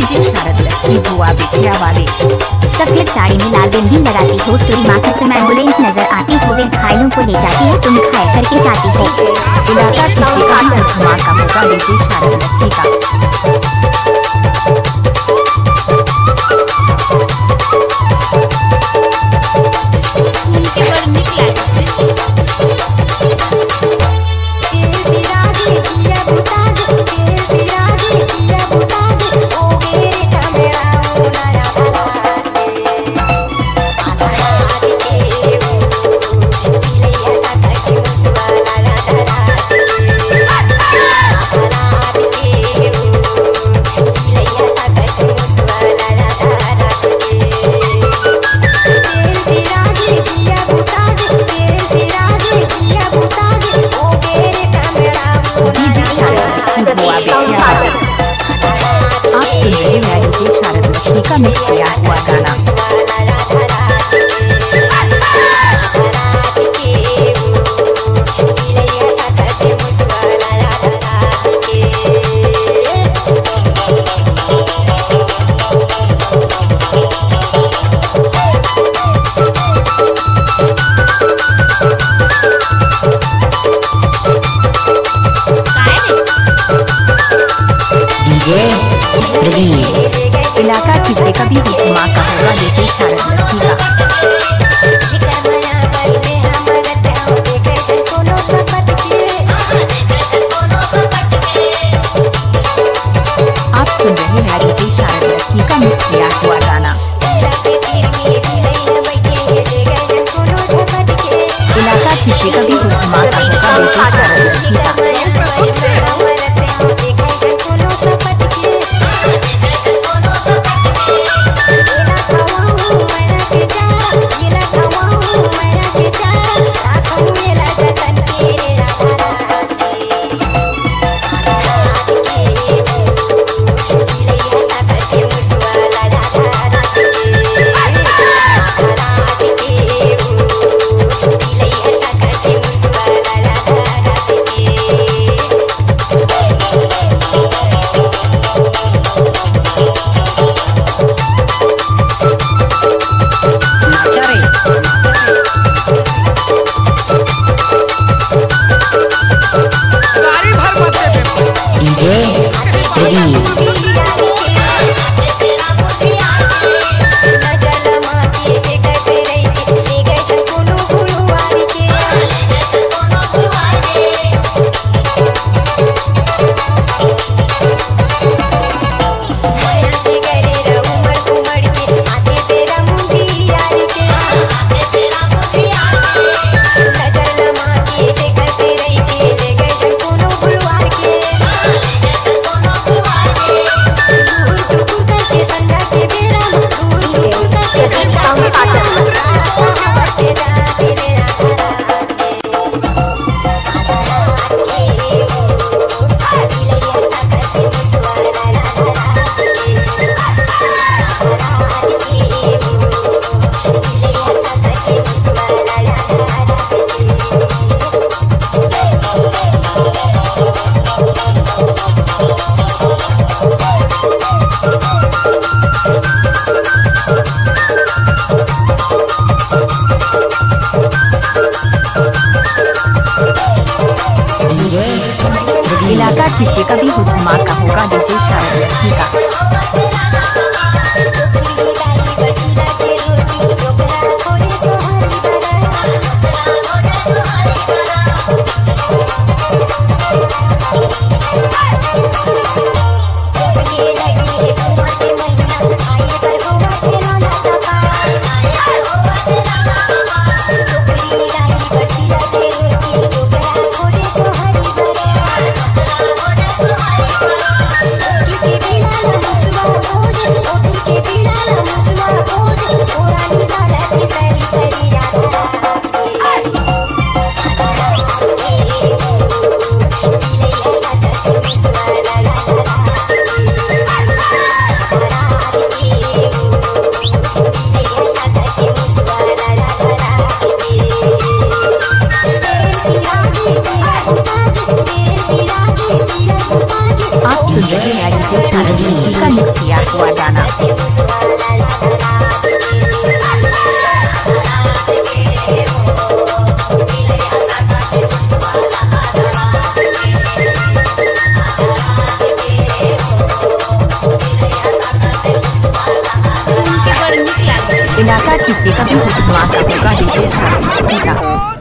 DJ शारद लक्ष्मी बुआ बिटिया वाले। सफेद साड़ी में लाल बिंदी लगाती हो, स्टोरी मार्कर से एम्बुलेंस नजर आती हो, वे घायलों को ले जाती है, तुम घायल करके जाती हो। इलाका किसी का धमाका होगा डीजे शारद लक्ष्मी का। आप सुन रहे हैं डीजे शारद लक्ष्मी का मिक्स किया हुआ गाना। इलाका किसी का भी धमाका होगा डीजे शारद लक्ष्मी का। आप सुन रहे हैं डीजे शारद लक्ष्मी का मिक्स किया हुआ गाना। इलाका किसी का भी धमाका होगा डीजे शारद लक्ष्मी का। इलाका किसी का भी धमाका होगा डीजे शारद लक्ष्मी का। गया हुआ गाना। इलाका किसी का भी हुक्म होगा डीजे शाहरुख का।